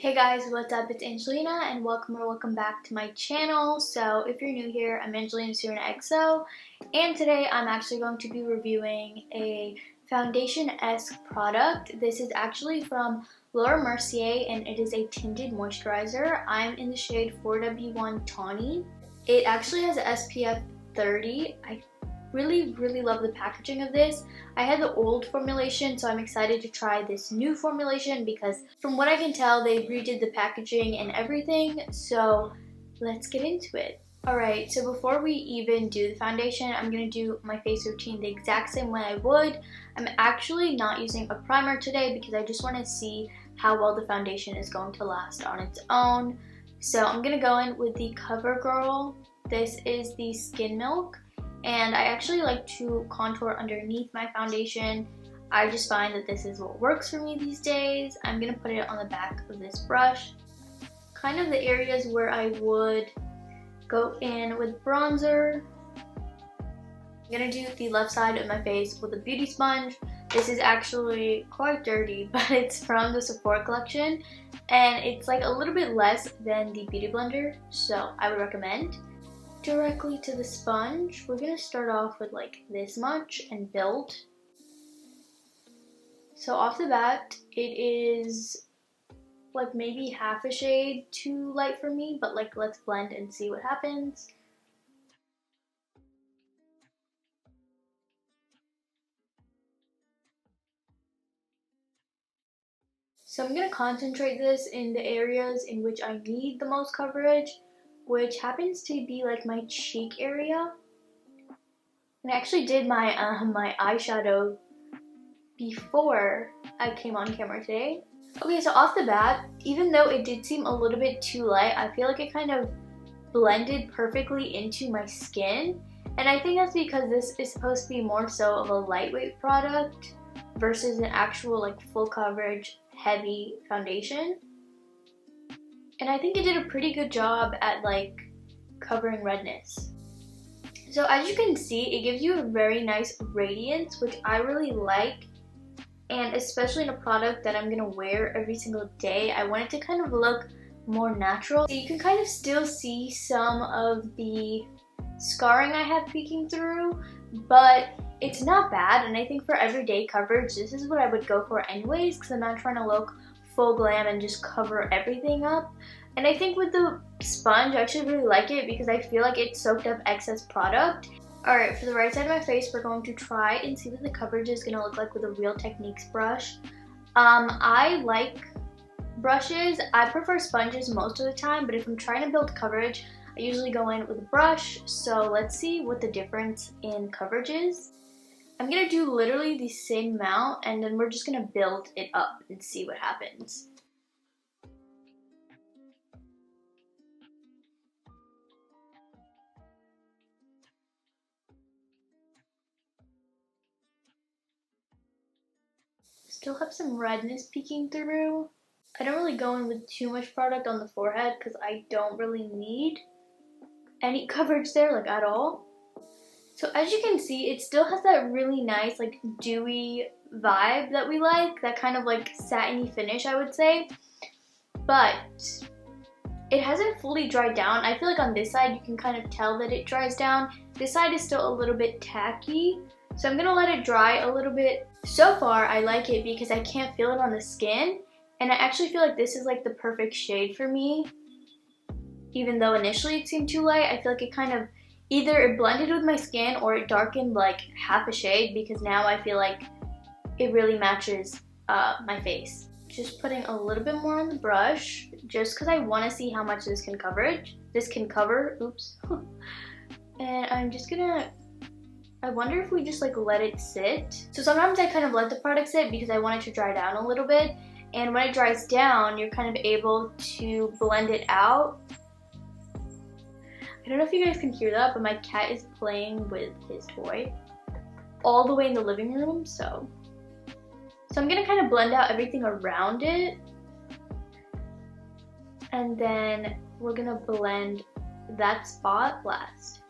Hey guys, what's up? It's Angelina and welcome back to my channel. So if you're new here, I'm Angelina Serena XO, and today I'm actually going to be reviewing a foundation-esque product. This is actually from Laura Mercier and it is a tinted moisturizer. I'm in the shade 4W1 Tawny. It actually has a SPF 30. I really love the packaging of this. I had the old formulation, so I'm excited to try this new formulation because from what I can tell, they redid the packaging and everything, so let's get into it. Alright, so before we even do the foundation, I'm going to do my face routine the exact same way I would. I'm actually not using a primer today because I just want to see how well the foundation is going to last on its own. So I'm going to go in with the CoverGirl. This is the Skin Milk. And I actually like to contour underneath my foundation. I just find that this is what works for me these days. I'm going to put it on the back of this brush. Kind of the areas where I would go in with bronzer. I'm going to do the left side of my face with a beauty sponge. This is actually quite dirty, but it's from the Sephora collection. And it's like a little bit less than the Beauty Blender, so I would recommend. Directly to the sponge, we're going to start off with like this much and build. So off the bat, it is like maybe half a shade too light for me, but like let's blend and see what happens. So I'm going to concentrate this in the areas in which I need the most coverage, which happens to be like my cheek area. And I actually did my my eyeshadow before I came on camera today. Okay, so off the bat, even though it did seem a little bit too light, I feel like it kind of blended perfectly into my skin. And I think that's because this is supposed to be more so of a lightweight product versus an actual like full coverage heavy foundation. And I think it did a pretty good job at like covering redness. So as you can see, it gives you a very nice radiance, which I really like. And especially in a product that I'm going to wear every single day, I want it to kind of look more natural. So you can kind of still see some of the scarring I have peeking through, but it's not bad. And I think for everyday coverage, this is what I would go for anyways, because I'm not trying to look full glam and just cover everything up. And I think with the sponge, I actually really like it because I feel like it soaked up excess product. Alright, for the right side of my face, we're going to try and see what the coverage is going to look like with a Real Techniques brush. I like brushes. I prefer sponges most of the time, but if I'm trying to build coverage, I usually go in with a brush. So let's see what the difference in coverage is. I'm going to do literally the same amount, and then we're just going to build it up and see what happens. Still have some redness peeking through. I don't really go in with too much product on the forehead because I don't really need any coverage there, like at all. So as you can see, it still has that really nice like dewy vibe that we like, that kind of like satiny finish I would say, but it hasn't fully dried down. I feel like on this side you can kind of tell that it dries down. This side is still a little bit tacky, so I'm gonna let it dry a little bit. So far I like it because I can't feel it on the skin, and I actually feel like this is like the perfect shade for me. Even though initially it seemed too light, I feel like it kind of either it blended with my skin or it darkened like half a shade, because now I feel like it really matches my face. Just putting a little bit more on the brush just because I want to see how much this can cover. Oops. And I'm just gonna, I wonder if we just like let it sit. So sometimes I kind of let the product sit because I want it to dry down a little bit, and when it dries down you're kind of able to blend it out. I don't know if you guys can hear that, but my cat is playing with his toy all the way in the living room, so I'm gonna kind of blend out everything around it, and then we're gonna blend that spot last.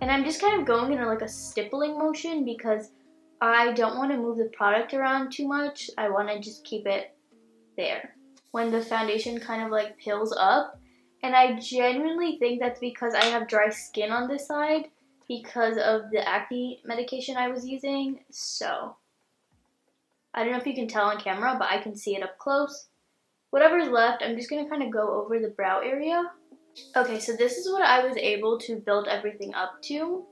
And I'm just kind of going in like a stippling motion because I don't want to move the product around too much. I want to just keep it there. when the foundation kind of like peels up. And I genuinely think that's because I have dry skin on this side because of the acne medication I was using. So I don't know if you can tell on camera, but I can see it up close. Whatever's left, I'm just going to kind of go over the brow area. Okay, so this is what I was able to build everything up to.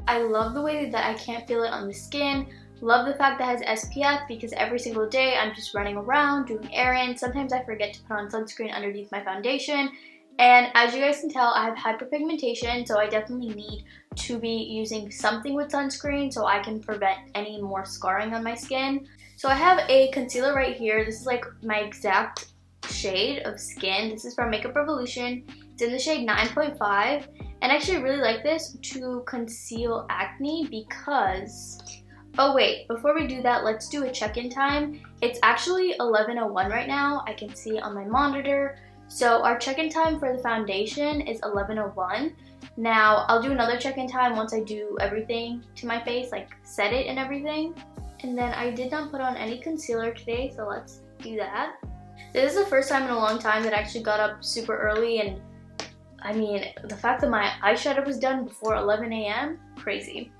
I love the way that I can't feel it on the skin. Love the fact that it has SPF because every single day I'm just running around doing errands. Sometimes I forget to put on sunscreen underneath my foundation. And as you guys can tell, I have hyperpigmentation, so I definitely need to be using something with sunscreen so I can prevent any more scarring on my skin. So I have a concealer right here. This is like my exact shade of skin. This is from Makeup Revolution. It's in the shade 9.5. And I actually really like this to conceal acne because... Oh wait, before we do that, let's do a check-in time. It's actually 11:01 right now. I can see it on my monitor. So our check-in time for the foundation is 11:01. Now, I'll do another check-in time once I do everything to my face, like set it and everything. And then I did not put on any concealer today, so let's do that. This is the first time in a long time that I actually got up super early, and I mean, the fact that my eyeshadow was done before 11 a.m., crazy.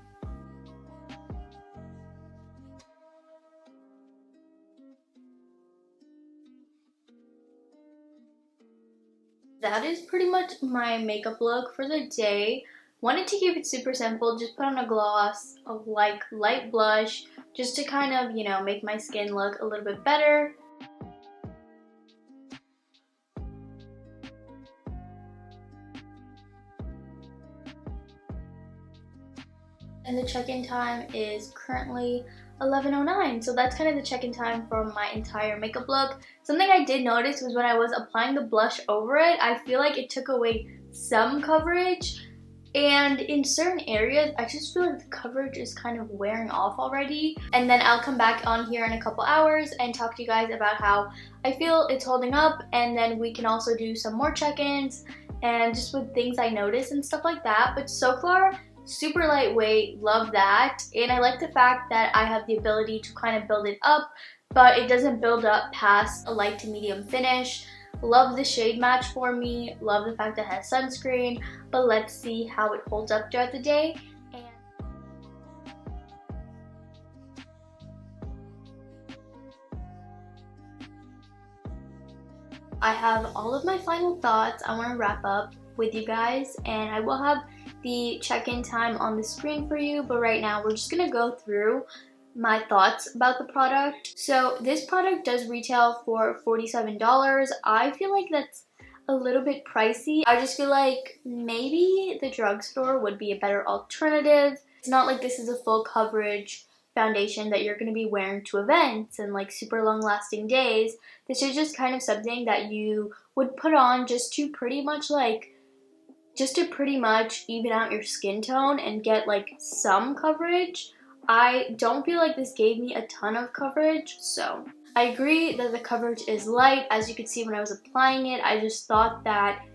That is pretty much my makeup look for the day. Wanted to keep it super simple, just put on a gloss, a light blush, just to kind of, you know, make my skin look a little bit better. And the check-in time is currently 11:09, so that's kind of the check-in time for my entire makeup look. Something I did notice was when I was applying the blush over it, I feel like it took away some coverage, and in certain areas I just feel like the coverage is kind of wearing off already. And then I'll come back on here in a couple hours and talk to you guys about how I feel it's holding up, and then we can also do some more check-ins and just with things I noticed and stuff like that. But so far, super lightweight, love that. And I like the fact that I have the ability to kind of build it up, but it doesn't build up past a light to medium finish. Love the shade match for me, love the fact that it has sunscreen, but let's see how it holds up throughout the day. I have all of my final thoughts. I want to wrap up with you guys, and I will have the check-in time on the screen for you, but right now we're just gonna go through my thoughts about the product. So this product does retail for $47. I feel like that's a little bit pricey. I just feel like maybe the drugstore would be a better alternative. It's not like this is a full coverage foundation that you're going to be wearing to events and like super long lasting days. This is just kind of something that you would put on just to pretty much even out your skin tone and get like some coverage. I don't feel like this gave me a ton of coverage, so I agree that the coverage is light. As you could see when I was applying it, I just thought that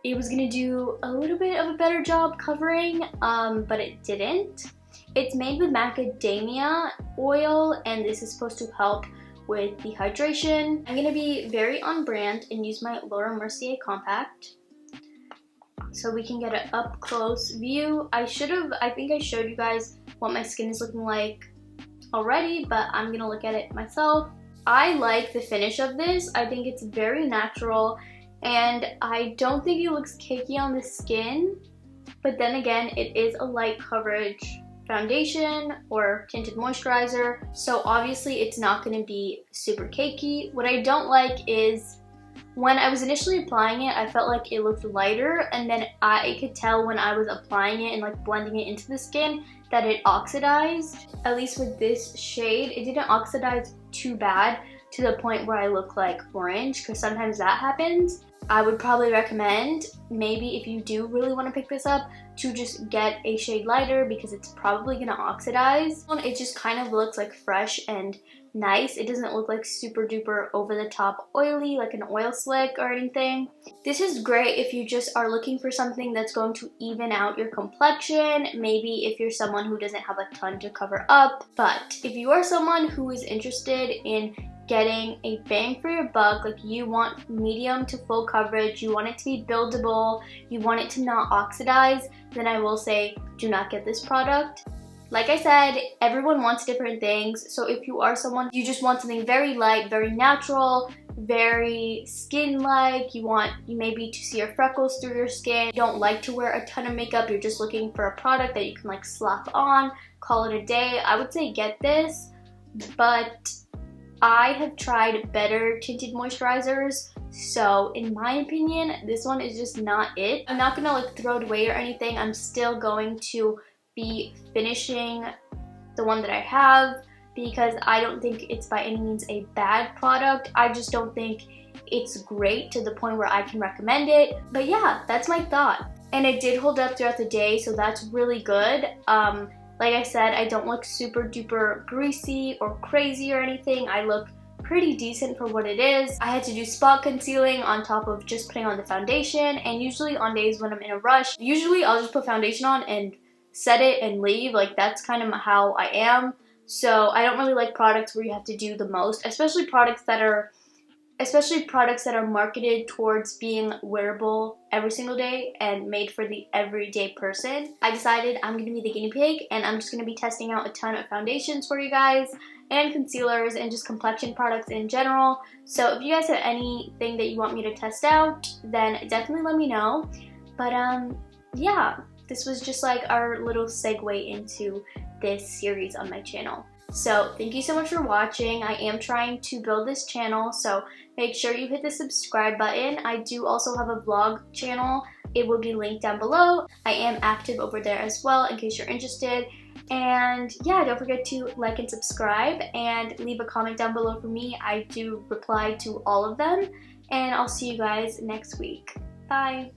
it was gonna do a little bit of a better job covering, but it didn't. It's made with macadamia oil, and this is supposed to help with dehydration. I'm gonna be very on brand and use my Laura Mercier compact so we can get an up close view. I think I showed you guys what my skin is looking like already, but I'm gonna look at it myself. I like the finish of this. I think it's very natural, and I don't think it looks cakey on the skin, but then again, it is a light coverage foundation or tinted moisturizer, so obviously it's not going to be super cakey. What I don't like is when I was initially applying it, I felt like it looked lighter, and then I could tell when I was applying it and like blending it into the skin that it oxidized. At least with this shade, it didn't oxidize too bad to the point where I look like orange, because sometimes that happens. I would probably recommend, maybe if you do really want to pick this up, to just get a shade lighter because it's probably going to oxidize. It just kind of looks like fresh and nice. It doesn't look like super duper over the top oily, like an oil slick or anything. This is great if you just are looking for something that's going to even out your complexion, maybe if you're someone who doesn't have a ton to cover up. But if you are someone who is interested in getting a bang for your buck, like you want medium to full coverage, you want it to be buildable, you want it to not oxidize, then I will say do not get this product. Like I said, everyone wants different things, so if you are someone, you just want something very light, very natural, very skin-like, you maybe to see your freckles through your skin, you don't like to wear a ton of makeup, you're just looking for a product that you can like slap on, call it a day, I would say get this. But I have tried better tinted moisturizers, so in my opinion, this one is just not it. I'm not gonna like throw it away or anything, I'm still going to be finishing the one that I have because I don't think it's by any means a bad product. I just don't think it's great to the point where I can recommend it. But yeah, that's my thought. And it did hold up throughout the day, so that's really good. Like I said, I don't look super duper greasy or crazy or anything. I look pretty decent for what it is. I had to do spot concealing on top of just putting on the foundation, and usually on days when I'm in a rush, usually I'll just put foundation on and set it and leave. Like that's kind of how I am. So I don't really like products where you have to do the most, especially products that are marketed towards being wearable every single day and made for the everyday person. I decided I'm gonna be the guinea pig and I'm just gonna be testing out a ton of foundations for you guys and concealers and just complexion products in general. So if you guys have anything that you want me to test out, then definitely let me know. But yeah, this was just like our little segue into this series on my channel. So thank you so much for watching. I am trying to build this channel, so make sure you hit the subscribe button. I do also have a vlog channel. It will be linked down below. I am active over there as well in case you're interested. And yeah, don't forget to like and subscribe and leave a comment down below for me. I do reply to all of them, and I'll see you guys next week. Bye.